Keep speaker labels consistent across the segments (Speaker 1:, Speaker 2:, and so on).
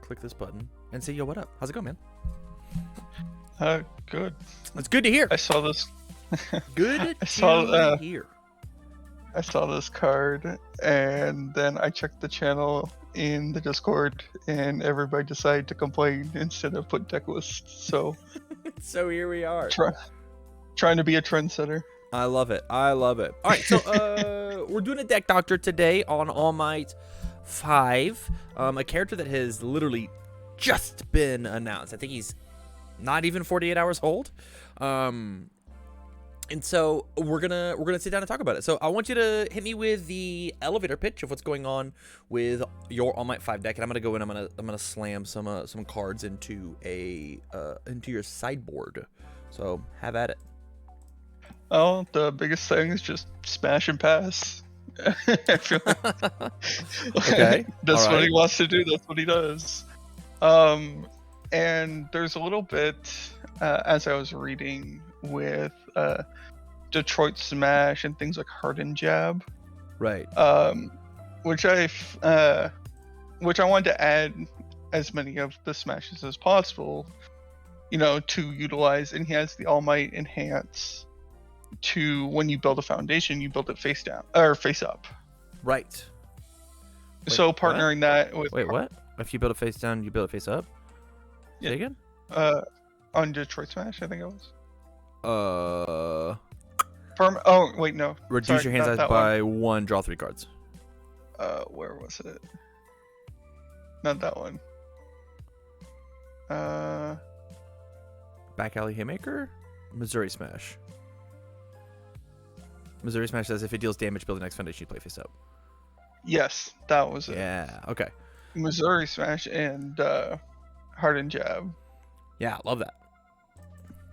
Speaker 1: click this button and say, yo, what up? How's it going, man?
Speaker 2: Good.
Speaker 1: It's good to hear.
Speaker 2: I saw this.
Speaker 1: Good
Speaker 2: I saw,
Speaker 1: to hear.
Speaker 2: I saw this card, and then I checked the channel in the Discord, and everybody decided to complain instead of put deck lists. So,
Speaker 1: So here we are.
Speaker 2: Trying to be a trendsetter.
Speaker 1: I love it. I love it. All right, so we're doing a deck doctor today on All Might 5, a character that has literally just been announced. I think he's not even 48 hours old. And so we're gonna sit down and talk about it. So I want you to hit me with the elevator pitch of what's going on with your All Might 5 deck, and I'm gonna go in. I'm gonna slam some cards into your sideboard. So have at it.
Speaker 2: Oh, the biggest thing is just smash and pass. I feel like
Speaker 1: Okay,
Speaker 2: that's
Speaker 1: all
Speaker 2: what
Speaker 1: right.
Speaker 2: he wants to do. That's what he does. And there's a little bit as I was reading with Detroit Smash and things like Harden Jab,
Speaker 1: Right.
Speaker 2: which I wanted to add as many of the smashes as possible, to utilize. And he has the All Might Enhance to, when you build a foundation, you build it face down or face up.
Speaker 1: Right.
Speaker 2: So partnering that with
Speaker 1: Wait, what? If you build it face down, you build it face up?
Speaker 2: Yeah.
Speaker 1: Say again?
Speaker 2: On Detroit Smash, I think it was. Oh wait, no.
Speaker 1: Reduce
Speaker 2: Sorry,
Speaker 1: your hand
Speaker 2: not
Speaker 1: size
Speaker 2: that
Speaker 1: by one. Draw 3 cards.
Speaker 2: Where was it? Not that one.
Speaker 1: Back alley haymaker? Missouri Smash. Missouri Smash says if it deals damage, build the next foundation, you play face up.
Speaker 2: Yes, that was it.
Speaker 1: Yeah, okay.
Speaker 2: Missouri Smash and Harden Jab.
Speaker 1: Yeah, love that.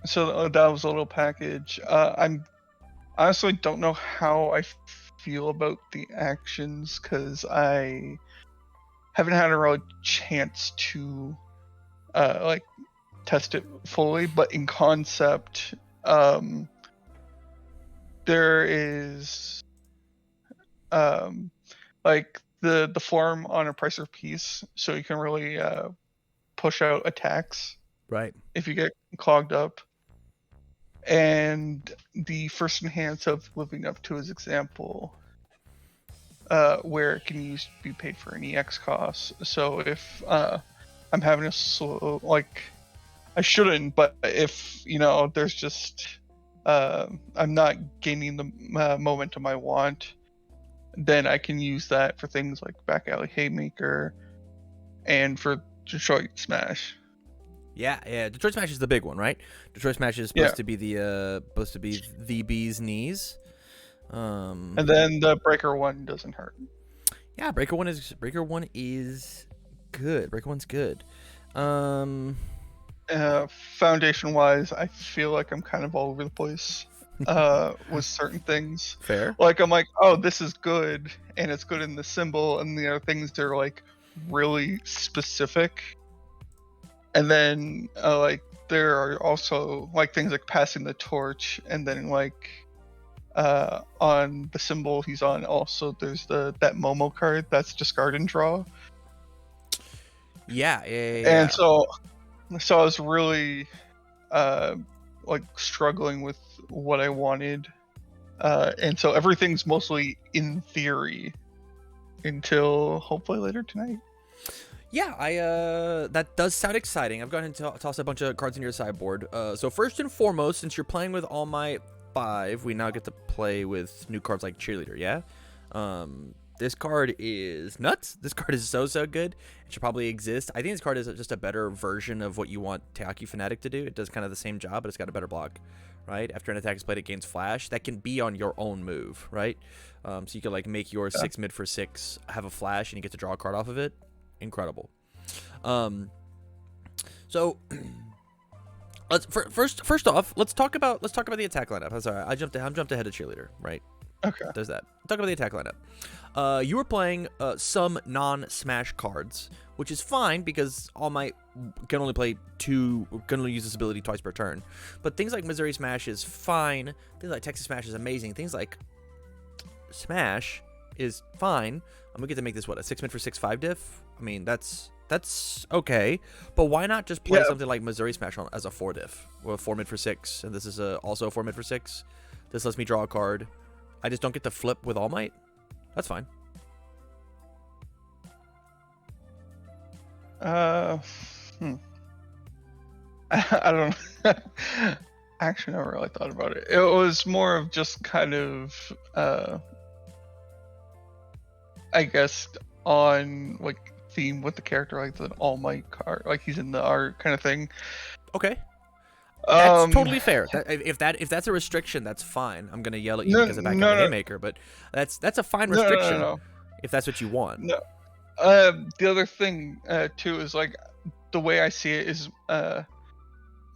Speaker 2: So that was a little package. I'm honestly don't know how I feel about the actions because I haven't had a real chance to test it fully. But in concept, there is the form on a pricer piece, so you can really push out attacks
Speaker 1: Right.
Speaker 2: if you get clogged up. And the first enhance of living up to his example, where it can be paid for any EX costs. So if I'm having a slow, I shouldn't, but if there's just I'm not gaining the momentum I want, then I can use that for things like Back Alley Haymaker and for Detroit Smash.
Speaker 1: Yeah. Detroit Smash is the big one, right? Detroit Smash is supposed to be the bee's knees.
Speaker 2: And then the Breaker one doesn't hurt.
Speaker 1: Yeah, Breaker one is good. Breaker one's good.
Speaker 2: Foundation wise, I feel like I'm kind of all over the place with certain things.
Speaker 1: Fair.
Speaker 2: I'm like, oh, this is good, and it's good in the symbol, and the other things they're really specific. And then there are also things like passing the torch, and then on the symbol he's on also there's that Momo card that's discard and draw.
Speaker 1: Yeah.
Speaker 2: And so I was really struggling with what I wanted, and so everything's mostly in theory until hopefully later tonight.
Speaker 1: Yeah, that does sound exciting. I've gone and tossed a bunch of cards in your sideboard. So first and foremost, since you're playing with All Might 5, we now get to play with new cards like Cheerleader, yeah? This card is nuts. This card is so good. It should probably exist. I think this card is just a better version of what you want Teaki Fanatic to do. It does kind of the same job, but it's got a better block, right? After an attack is played, it gains Flash. That can be on your own move, right? So you could make your 6 mid for 6 have a Flash, and you get to draw a card off of it. Incredible. So first off, let's talk about the attack lineup. I'm sorry, I jumped ahead of Cheerleader, right?
Speaker 2: Okay.
Speaker 1: There's that. Talk about the attack lineup. You were playing some non-smash cards, which is fine because All Might can only play can only use this ability twice per turn. But things like Missouri Smash is fine. Things like Texas Smash is amazing. Things like Smash is fine. I'm gonna get to make this a 6 mid for 6/5 diff. I mean that's That's okay. But why not just play
Speaker 2: Yeah.
Speaker 1: something like Missouri Smash on as a 4 diff? Well, 4 mid for 6, and this is also a 4 mid for 6. This lets me draw a card. I just don't get to flip with All Might. That's fine.
Speaker 2: Hmm. I don't know. I actually never really thought about it. It was more of just kind of, I guess, on like theme with the character, like the All Might card, like he's in the art kind of thing.
Speaker 1: Okay. That's
Speaker 2: Um,
Speaker 1: totally fair. If that's a restriction, that's fine. I'm gonna yell at you
Speaker 2: no,
Speaker 1: because I back
Speaker 2: no,
Speaker 1: out a
Speaker 2: no,
Speaker 1: haymaker, but that's a fine
Speaker 2: no, no,
Speaker 1: restriction
Speaker 2: no,
Speaker 1: if that's what you want.
Speaker 2: no. The other thing too is like the way I see it is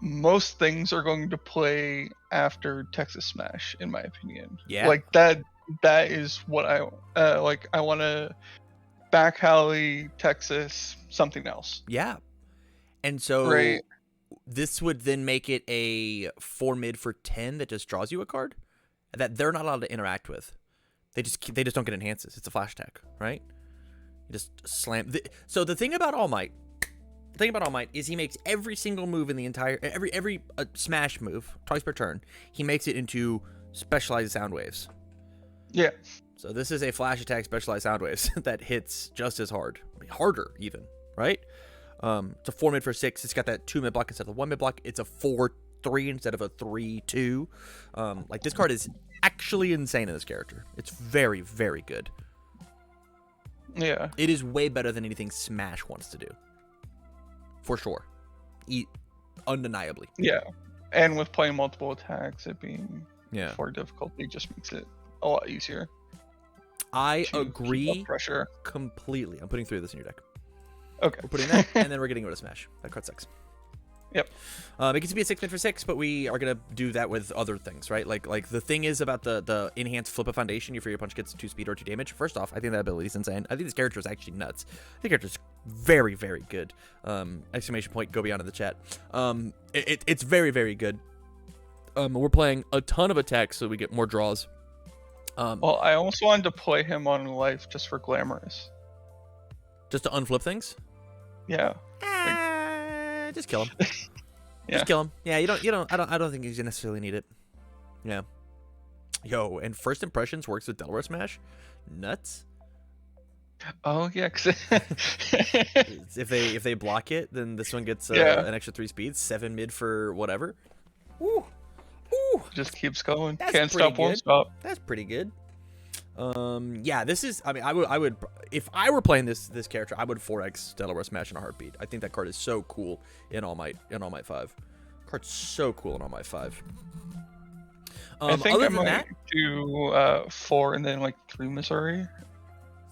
Speaker 2: most things are going to play after Texas Smash, in my opinion.
Speaker 1: Yeah.
Speaker 2: Like that is what I like. I want to back Holly, Texas, something else.
Speaker 1: Yeah. And so
Speaker 2: Right.
Speaker 1: this would then make it a 4 mid for 10 that just draws you a card that they're not allowed to interact with. They just don't get enhances. It's a flash attack, right? You just slam. So the thing about All Might, is he makes every single move in the entire every smash move twice per turn. He makes it into specialized sound waves.
Speaker 2: Yeah.
Speaker 1: So this is a flash attack specialized sound waves that hits just as hard, harder even, right? It's a 4 mid for 6. It's got that 2 mid block instead of the 1 mid block. It's a 4/3 instead of a 3/2. Like this card is actually insane in this character. It's very, very good.
Speaker 2: Yeah.
Speaker 1: It is way better than anything Smash wants to do. For sure. Undeniably.
Speaker 2: Yeah. And with playing multiple attacks, it being 4 difficulty just makes it a lot easier.
Speaker 1: I
Speaker 2: to
Speaker 1: agree
Speaker 2: keep up pressure
Speaker 1: completely. I'm putting 3 of this in your deck.
Speaker 2: Okay.
Speaker 1: We're putting that, and then we're getting rid of Smash. That card sucks.
Speaker 2: Yep.
Speaker 1: It gets to be a 6 mid for 6, but we are gonna do that with other things, right? Like the thing is about the enhanced flip of foundation. Your free punch gets 2 speed or 2 damage. First off, I think that ability is insane. I think this character is actually nuts. I think character is very, very good. Exclamation point, go beyond in the chat. It's very, very good. We're playing a ton of attacks, so we get more draws.
Speaker 2: Well, I almost wanted to play him on life just for glamorous.
Speaker 1: Just to unflip things.
Speaker 2: Yeah.
Speaker 1: Just kill him.
Speaker 2: Yeah.
Speaker 1: Just kill him. Yeah, you don't. I don't think you necessarily need it. Yeah. Yo, and first impressions works with Delaware Smash. Nuts.
Speaker 2: Oh yeah. 'Cause
Speaker 1: if they block it, then this one gets
Speaker 2: Yeah.
Speaker 1: an extra 3 speeds, 7 mid for whatever. Ooh, ooh.
Speaker 2: just keeps going.
Speaker 1: That's
Speaker 2: Can't
Speaker 1: pretty
Speaker 2: stop, won't
Speaker 1: good.
Speaker 2: stop.
Speaker 1: That's pretty good. Yeah, this is. I mean, I would if I were playing this character, I would 4x Delaware Smash in a heartbeat. I think that card is so cool in All Might 5. Card's so cool in All Might 5.
Speaker 2: I think
Speaker 1: other
Speaker 2: I
Speaker 1: than
Speaker 2: might
Speaker 1: that,
Speaker 2: do 4 and then like 3 Missouri.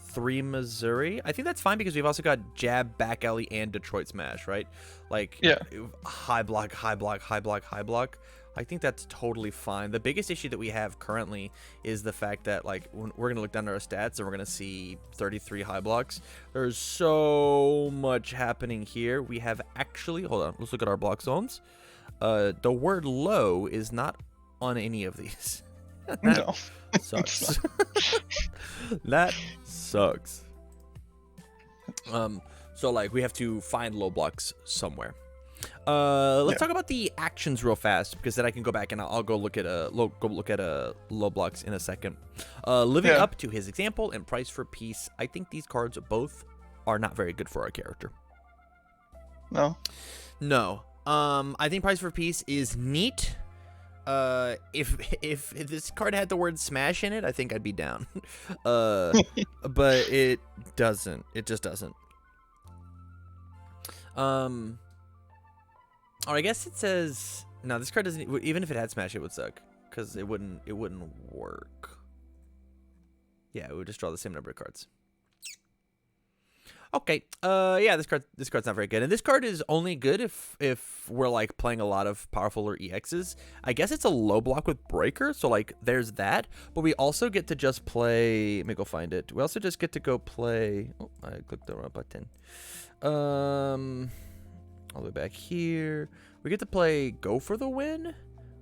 Speaker 1: 3 Missouri. I think that's fine because we've also got Jab, Back Alley, and Detroit Smash, right? Like,
Speaker 2: Yeah.
Speaker 1: high block, high block, high block, high block. I think that's totally fine. The biggest issue that we have currently is the fact that, like, when we're going to look down at our stats and we're going to see 33 high blocks. There's so much happening here. We have actually, hold on, let's look at our block zones. The word low is not on any of these.
Speaker 2: No.
Speaker 1: Sucks. That sucks. So like we have to find low blocks somewhere. Let's talk about the actions real fast because then I can go back and I'll go look at low blocks in a second. Living up to his example and price for peace, I think these cards both are not very good for our character. No. I think price for peace is neat. If this card had the word smash in it, I think I'd be down. But it doesn't. It just doesn't. Or I guess it says no. This card doesn't. Even if it had smash, it would suck because it wouldn't work. Yeah, it would just draw the same number of cards. Okay. Yeah, this card's not very good. And this card is only good if we're like playing a lot of powerful or EXs. I guess it's a low block with breaker, so like there's that. But we also get to just play, let me go find it. We also just get to go play, oh, I clicked the wrong button. All the way back here. We get to play Go for the Win.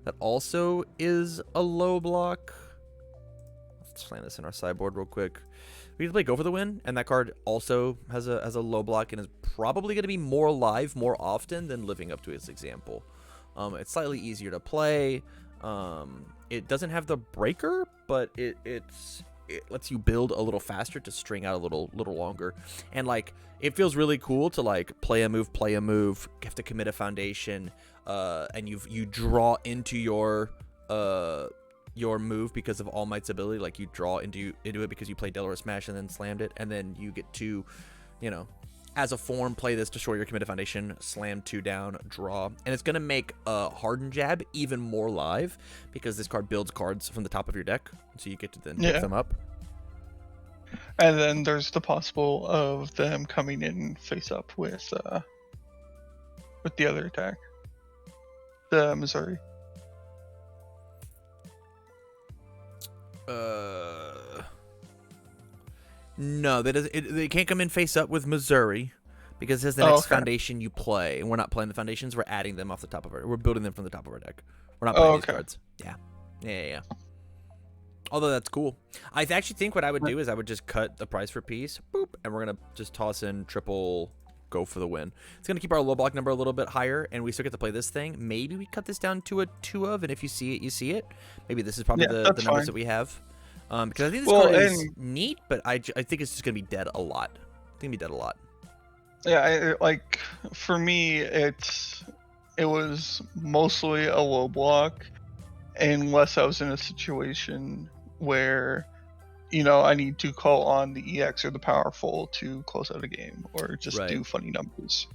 Speaker 1: That also is a low block. Let's plan this in our sideboard real quick. We We can play Go for the Win, and that card also has a low block and is probably going to be more alive more often than Living Up to its example. It's slightly easier to play. It doesn't have the breaker, but it lets you build a little faster to string out a little longer. And like it feels really cool to like play a move, you have to commit a foundation, and you draw into your move because of All Might's ability. Like you draw into it because you played Delaware Smash and then slammed it, and then you get to, you know, as a form, play this, destroy your committed foundation, slam 2 down, draw. And it's going to make Hardened Jab even more live because this card builds cards from the top of your deck. So you get to then pick them up.
Speaker 2: And then there's the possible of them coming in face up with the other attack. The Missouri.
Speaker 1: No, they can't come in face up with Missouri because it's the next foundation you play, and we're not playing the foundations. We're adding them off the top of our. We're building them from the top of our deck. We're not playing these cards. Yeah. Although that's cool. I actually think what I would do is I would just cut the price for piece, boop, and we're gonna just toss in triple Go for the Win. It's gonna keep our low block number a little bit higher, and we still get to play this thing. Maybe we cut this down to a 2 of, and if you see it, you see it. Maybe this is probably the numbers that we have. Because I think this card is neat, but I think it's just gonna be dead a lot. It's gonna be dead a lot.
Speaker 2: Yeah, like for me, it was mostly a low block, unless I was in a situation where, you know, I need to call on the EX or the powerful to close out a game, or just do funny numbers.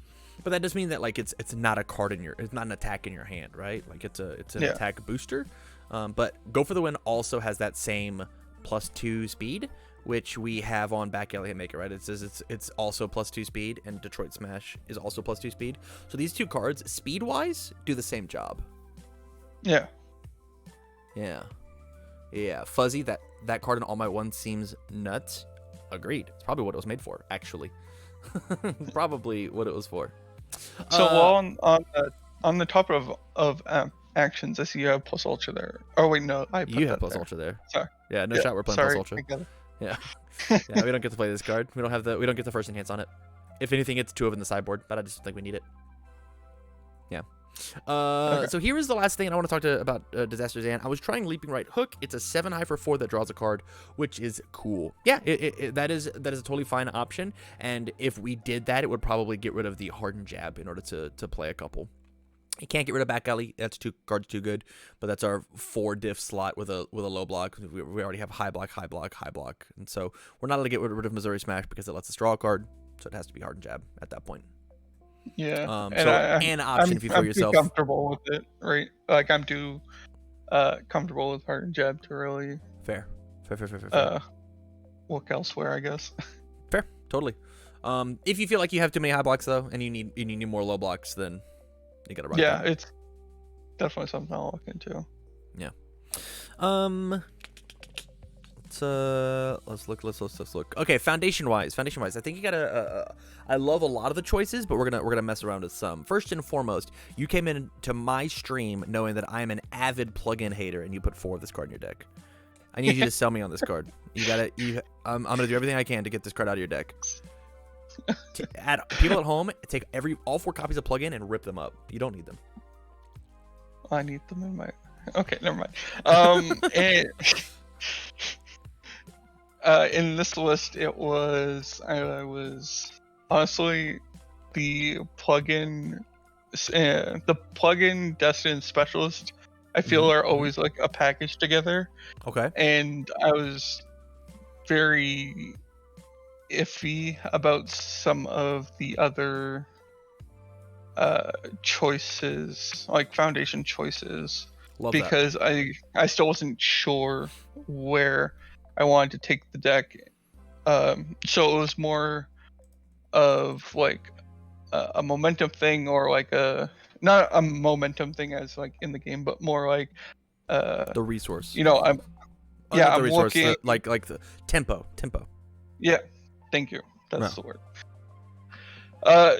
Speaker 1: But that does mean that like it's not a card in your, it's not an attack in your hand, right? Like it's an attack booster. But Go for the Win also has that same +2 speed, which we have on Back Alley Hitmaker, right? It says it's also +2 speed, and Detroit Smash is also +2 speed. So these two cards, speed-wise, do the same job.
Speaker 2: Yeah.
Speaker 1: Fuzzy, that card in All Might 1 seems nuts. Agreed. It's probably what it was made for, actually. Probably what it was for.
Speaker 2: So while on the top of actions, I see you have plus ultra there. Oh wait, no, I put
Speaker 1: you have
Speaker 2: that
Speaker 1: plus
Speaker 2: there.
Speaker 1: ultra there.
Speaker 2: Sorry.
Speaker 1: Yeah, no shot. We're playing plus ultra. Yeah. We don't get to play this card. We don't get the first enhance on it. If anything, it's 2 of in the sideboard, but I just think we need it. Yeah. So here is the last thing I want to talk about Disaster Zan. I was trying Leaping Right Hook. It's a 7 for 4 that draws a card, which is cool. Yeah, that is a totally fine option. And if we did that, it would probably get rid of the Hardened Jab in order to play a couple. You can't get rid of Back Alley. That's 2 cards too good. But that's our 4 diff slot with a low block. We already have high block, and so we're not able to get rid of Missouri Smash because it lets us draw a card. So it has to be Hardened Jab at that point.
Speaker 2: Yeah,
Speaker 1: an option if you throw yourself.
Speaker 2: I'm too comfortable with it, right? Like I'm too comfortable with Hardened Jab to really
Speaker 1: fair.
Speaker 2: Look elsewhere, I guess.
Speaker 1: Fair, totally. If you feel like you have too many high blocks though, and you need more low blocks, then you gotta run.
Speaker 2: Yeah, it's definitely something I'll look into.
Speaker 1: Yeah. Let's look. Okay, foundation wise, I think you gotta. I love a lot of the choices, but we're gonna mess around with some. First and foremost, you came into my stream knowing that I'm an avid plugin hater, and you put 4 of this card in your deck. I need you to sell me on this card. I'm gonna do everything I can to get this card out of your deck. People at home, take all 4 copies of plugin and rip them up. You don't need them.
Speaker 2: I need them in my. Okay, never mind. In this list, I was honestly the plugin Destined Specialist. I feel are always like a package together.
Speaker 1: Okay.
Speaker 2: And I was very iffy about some of the other choices, like foundation choices.
Speaker 1: Love
Speaker 2: because
Speaker 1: that.
Speaker 2: I still wasn't sure where I wanted to take the deck. So it was more of like a momentum thing, or like not a momentum thing as like in the game, but more like
Speaker 1: the resource.
Speaker 2: You know, I'm
Speaker 1: resource,
Speaker 2: looking
Speaker 1: like the tempo.
Speaker 2: Yeah, thank you. That's the word.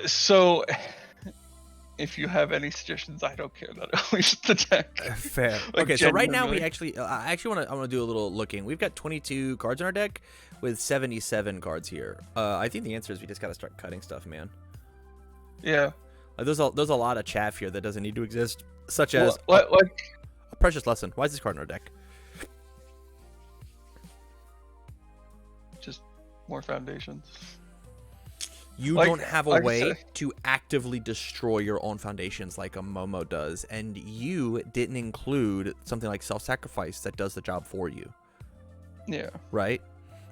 Speaker 2: So if you have any suggestions, I don't care that I leave the deck.
Speaker 1: Fair.
Speaker 2: Like,
Speaker 1: Okay, so right now we
Speaker 2: genuinely.
Speaker 1: I actually want to do a little looking. We've got 22 cards in our deck with 77 cards here. I think the answer is we just got to start cutting stuff, man.
Speaker 2: Yeah.
Speaker 1: There's a lot of chaff here that doesn't need to exist, such as
Speaker 2: Like,
Speaker 1: a precious lesson. Why is this card in our deck?
Speaker 2: just more foundations.
Speaker 1: You
Speaker 2: Like-
Speaker 1: don't have a
Speaker 2: like I
Speaker 1: way
Speaker 2: said-
Speaker 1: to actively destroy your own foundations like a Momo does, and you didn't include something like self-sacrifice that does the job for you,
Speaker 2: Yeah.
Speaker 1: right?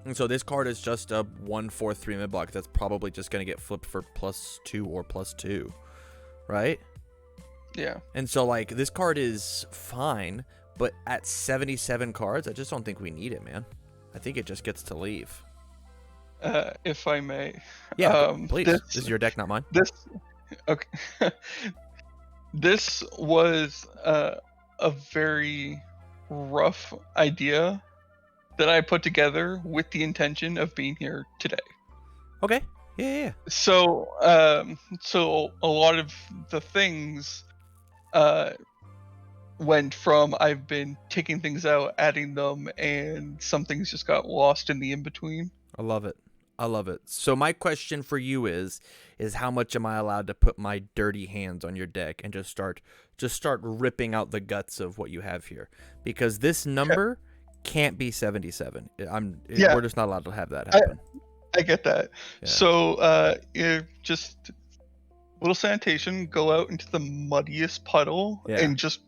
Speaker 1: And so this card is just a 1/4/3 mid block that's probably just going to get flipped for +2 or +2, right?
Speaker 2: Yeah.
Speaker 1: And so like this card is fine, but at 77 cards, I just don't think we need it, man. I think it just gets to leave.
Speaker 2: If I may.
Speaker 1: Yeah, please.
Speaker 2: This,
Speaker 1: This is your deck, not mine.
Speaker 2: Okay. This was a very rough idea that I put together with the intention of being here today.
Speaker 1: Okay. Yeah.
Speaker 2: So, so a lot of the things went from I've been taking things out, adding them, and some things just got lost in the in-between.
Speaker 1: I love it. I love it. So my question for you is how much am I allowed to put my dirty hands on your deck and just start ripping out the guts of what you have here? Because this number can't be 77. We're just not allowed to have that happen.
Speaker 2: I get that.
Speaker 1: Yeah.
Speaker 2: So, just little sanitation, go out into the muddiest puddle and just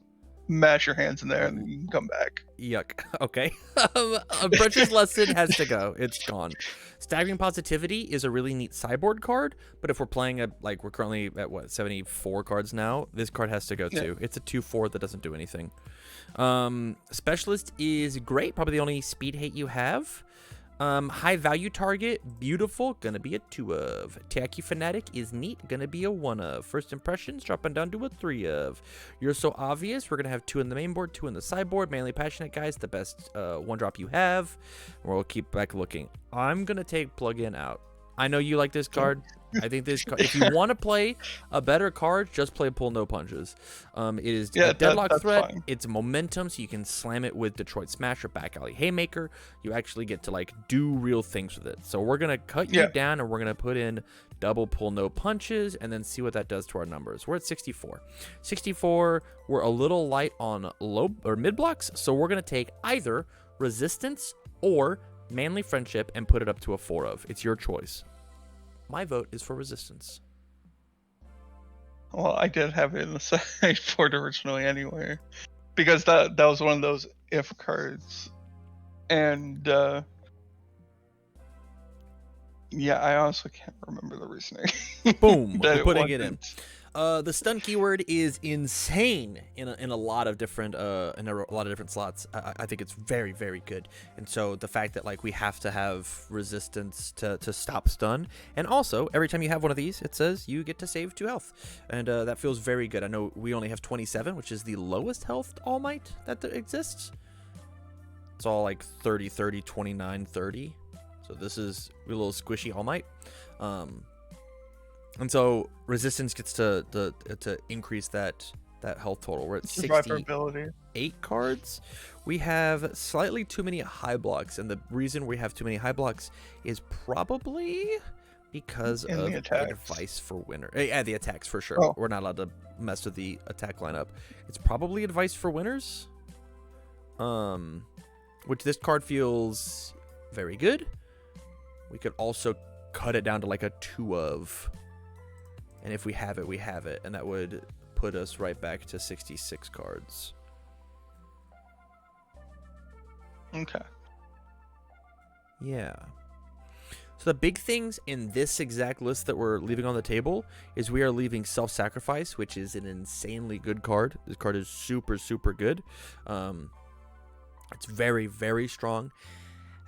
Speaker 2: mash your hands in there, and then you can come back.
Speaker 1: Yuck. Okay. A precious lesson has to go. It's gone. Staggering Positivity is a really neat sideboard card, but if we're playing we're currently at 74 cards now, this card has to go too. It's a 2/4 that doesn't do anything. Specialist is great, probably the only speed hate you have. High value target, beautiful, gonna be a 2 of. Tacky Fanatic is neat, gonna be a 1 of. First Impressions dropping down to a 3 of. You're So Obvious, we're gonna have 2 in the main board, 2 in the sideboard. Manly Passionate Guys, the best 1-drop you have. We'll keep back looking. I'm gonna take Plug-in out. I know you like this card. I think this card, if you want to play a better card, just play Pull No Punches. It is a Deadlock
Speaker 2: that's
Speaker 1: threat.
Speaker 2: fine.
Speaker 1: It's momentum, so you can slam it with Detroit Smash or Back Alley Haymaker. You actually get to do real things with it. So we're gonna cut you down, and we're gonna put in double Pull No Punches, and then see what that does to our numbers. We're at 64. 64. We're a little light on low or mid blocks, so we're gonna take either Resistance or Manly Friendship and put it up to a 4 of. It's your choice. My vote is for Resistance.
Speaker 2: Well, I did have it in the sideboard originally anyway, because that was one of those if cards, and yeah, I honestly can't remember the reasoning.
Speaker 1: Boom,
Speaker 2: that
Speaker 1: we're putting it in.
Speaker 2: wasn't.
Speaker 1: The stun keyword is insane in a lot of different slots. I think it's very, very good. And so the fact that we have to have resistance to stop stun, and also every time you have one of these, it says you get to save 2 health, and that feels very good. I know we only have 27, which is the lowest health All Might that exists. It's all 30, 30, 29, 30. So this is a little squishy All Might. And so resistance gets to increase that health total. We're at 68 cards. We have slightly too many high blocks, and the reason we have too many high blocks is probably because of advice for winner. Yeah, the attacks for sure. We're not allowed to mess with the attack lineup. It's probably advice for winners. Which this card feels very good. We could also cut it down to a 2 of. And if we have it, we have it. And that would put us right back to 66 cards.
Speaker 2: Okay.
Speaker 1: Yeah. So the big things in this exact list that we're leaving on the table is we are leaving Self-Sacrifice, which is an insanely good card. This card is super, super good. It's very, very strong.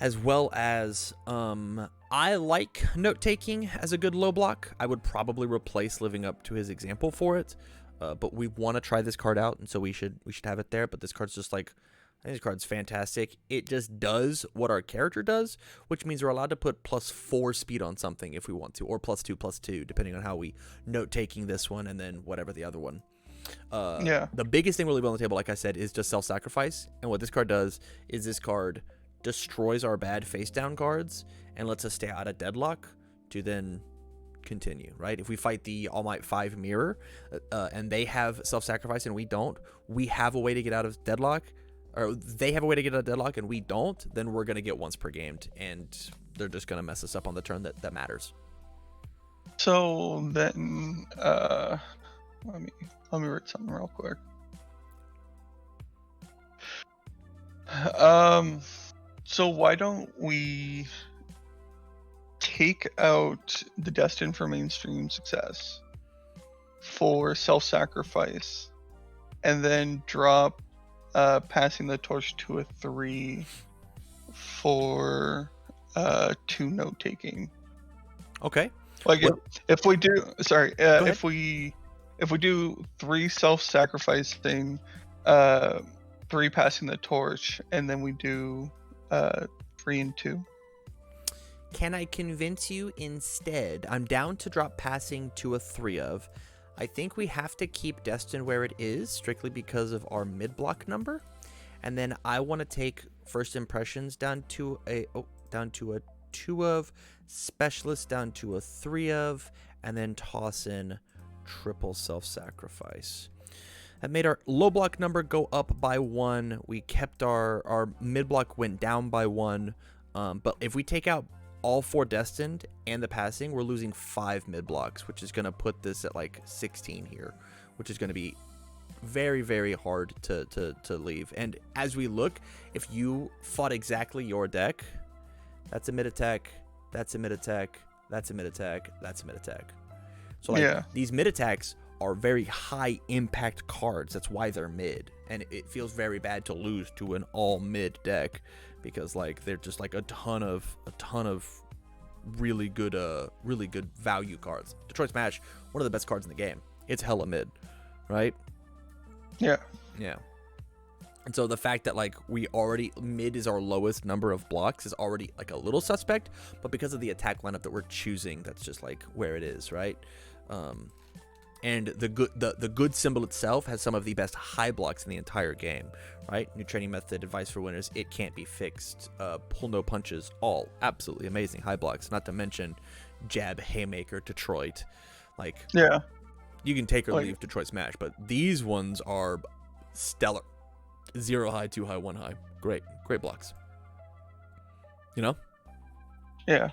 Speaker 1: As well as, I like note-taking as a good low block. I would probably replace Living Up to his example for it. But we want to try this card out, and so we should have it there. But this card's just I think this card's fantastic. It just does what our character does, which means we're allowed to put +4 speed on something if we want to, or +2/+2, depending on how we note taking this one and then whatever the other one. The biggest thing we're leaving on the table, like I said, is just self-sacrifice. And what this card does is this card destroys our bad face-down cards and lets us stay out of deadlock to then continue, right? If we fight the All Might 5 mirror and they have self-sacrifice and we don't, we have a way to get out of deadlock, or they have a way to get out of deadlock and we don't, then we're going to get once per gamed, and they're just going to mess us up on the turn that matters.
Speaker 2: So then, let me write something real quick. So why don't we take out the Destined for Mainstream Success for self-sacrifice, and then drop Passing the Torch to a 3 for 2 note taking.
Speaker 1: Okay.
Speaker 2: Like if we do, sorry, if we do 3 self-sacrificing, 3 Passing the Torch, and then we do 3 and 2.
Speaker 1: Can I convince you instead? I'm down to drop Passing to a 3 of. I think we have to keep Destined where it is, strictly because of our mid-block number. And then I want to take First Impressions down to a 2 of, Specialist down to a 3 of, and then toss in triple self-sacrifice. That made our low block number go up by 1. We kept our mid-block went down by 1. But if we take out all 4 Destined and the Passing, we're losing 5 mid-blocks, which is going to put this at like 16 here, which is going to be very, very hard to leave. And as we look, if you fought exactly your deck, that's a mid-attack, that's a mid-attack, that's a mid-attack, that's a mid-attack. So like these mid-attacks are very high impact cards. That's why they're mid, and it feels very bad to lose to an all mid deck, because like they're just like a ton of really good value cards. Detroit Smash, one of the best cards in the game. It's hella mid, right? Yeah. And so the fact that like we already mid is our lowest number of blocks is already like a little suspect, but because of the attack lineup that we're choosing, that's just like where it is, right? And the good symbol itself has some of the best high blocks in the entire game, right? New training method, advice for winners, it can't be fixed. Pull no punches, all absolutely amazing high blocks. Not to mention jab, haymaker, Detroit. Like, you can take or leave Detroit Smash, but these ones are stellar. 0 high, 2 high, 1 high. Great blocks. You know?
Speaker 2: Yeah.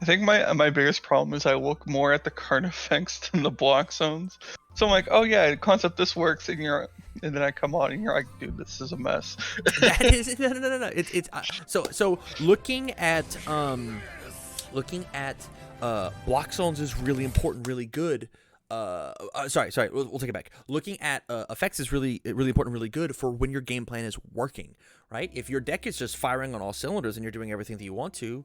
Speaker 2: I think my biggest problem is I look more at the card effects than the block zones. So I'm like, oh yeah, concept this works, and then I come on and you're like, dude, this is a mess.
Speaker 1: That is no. It's so looking at block zones is really important, really good. Sorry, we'll take it back. Looking at effects is really important, really good for when your game plan is working, right? If your deck is just firing on all cylinders and you're doing everything that you want to,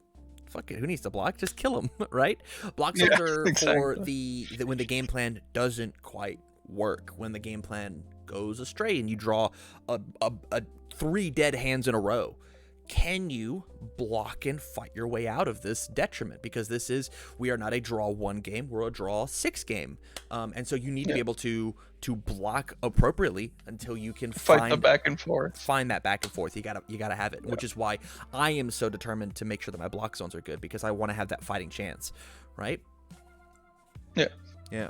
Speaker 1: fuck it, who needs to block? Just kill them, right? Block zones are for when the game plan doesn't quite work, when the game plan goes astray and you draw a 3 dead hands in a row. Can you block and fight your way out of this detriment? Because we are not a draw 1 game, we're a draw 6 game. And so you need to be able to block appropriately until you can
Speaker 2: fight the back and forth.
Speaker 1: Find that back and forth. You gotta have it, which is why I am so determined to make sure that my block zones are good, because I want to have that fighting chance, right? Yeah.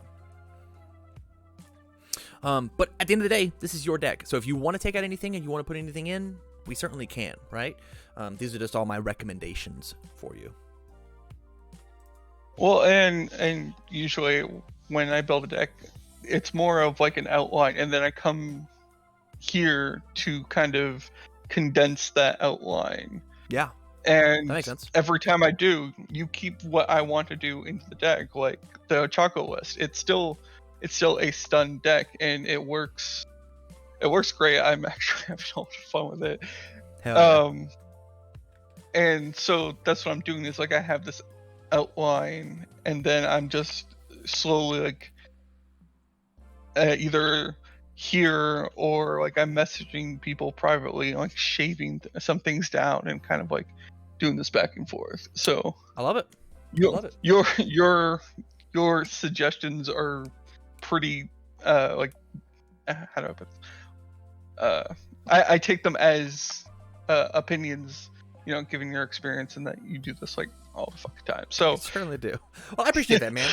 Speaker 1: But at the end of the day, this is your deck. So if you want to take out anything and you want to put anything in, we certainly can, right? These are just all my recommendations for you.
Speaker 2: Well, and usually when I build a deck, it's more of like an outline, and then I come here to kind of condense that outline.
Speaker 1: Yeah.
Speaker 2: And
Speaker 1: that makes sense.
Speaker 2: Every time I do, you keep what I want to do into the deck, like the Choco List. It's still a stun deck, and it works. It works great. I'm actually having a lot of fun with it.
Speaker 1: Hell yeah.
Speaker 2: And so that's what I'm doing, is like I have this outline, and then I'm just slowly like either here, or like I'm messaging people privately, like shaving some things down and kind of like doing this back and forth. So
Speaker 1: I love it. I
Speaker 2: you,
Speaker 1: love it.
Speaker 2: your suggestions are pretty like how do I put this? I take them as opinions, you know, given your experience and that you do this like all the fucking time. So
Speaker 1: I certainly do. Well, I appreciate that, man.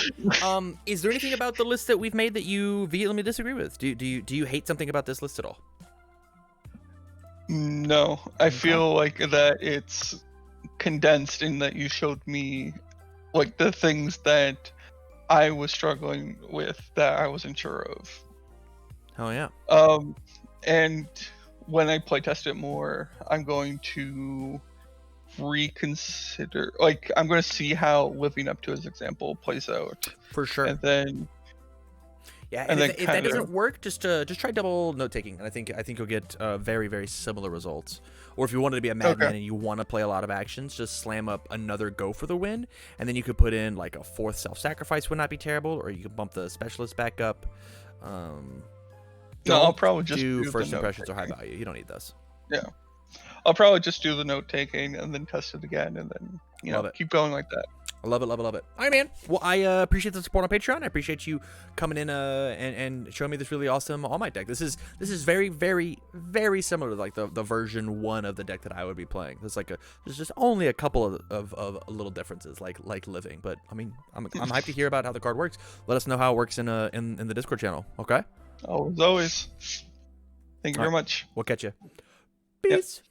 Speaker 1: Is there anything about the list that we've made that you vehemently disagree with? Do you hate something about this list at all?
Speaker 2: no, I feel like that it's condensed in that you showed me like the things that I was struggling with that I wasn't sure of.
Speaker 1: Oh yeah.
Speaker 2: And when I playtest it more, I'm going to reconsider. Like, I'm going to see how living up to his example plays out,
Speaker 1: For sure.
Speaker 2: and then
Speaker 1: Yeah,
Speaker 2: and
Speaker 1: and
Speaker 2: then
Speaker 1: if that
Speaker 2: kinda-
Speaker 1: doesn't work, just try double note taking, and I think you'll get very very similar results. Or if you wanted to be a madman and you want to play a lot of actions, just slam up another go for the win, and then you could put in like a fourth self-sacrifice would not be terrible, or you could bump the specialist back up.
Speaker 2: No, I'll
Speaker 1: Don't
Speaker 2: probably just
Speaker 1: do
Speaker 2: the
Speaker 1: first
Speaker 2: note
Speaker 1: impressions or high
Speaker 2: taking.
Speaker 1: value. You don't need those.
Speaker 2: Yeah, I'll probably just do the note taking and then test it again, and then
Speaker 1: Love it.
Speaker 2: keep going like that.
Speaker 1: I love it, love it, love it. All right, man. Well, I appreciate the support on Patreon. I appreciate you coming in and showing me this really awesome All Might deck. This is very, very, very similar to like the version 1 of the deck that I would be playing. There's just only a couple of little differences, like living. But I mean, I'm hyped to hear about how the card works. Let us know how it works in the Discord channel. Okay.
Speaker 2: Always. Thank you very much.
Speaker 1: We'll catch you.
Speaker 2: Yep.
Speaker 1: Peace.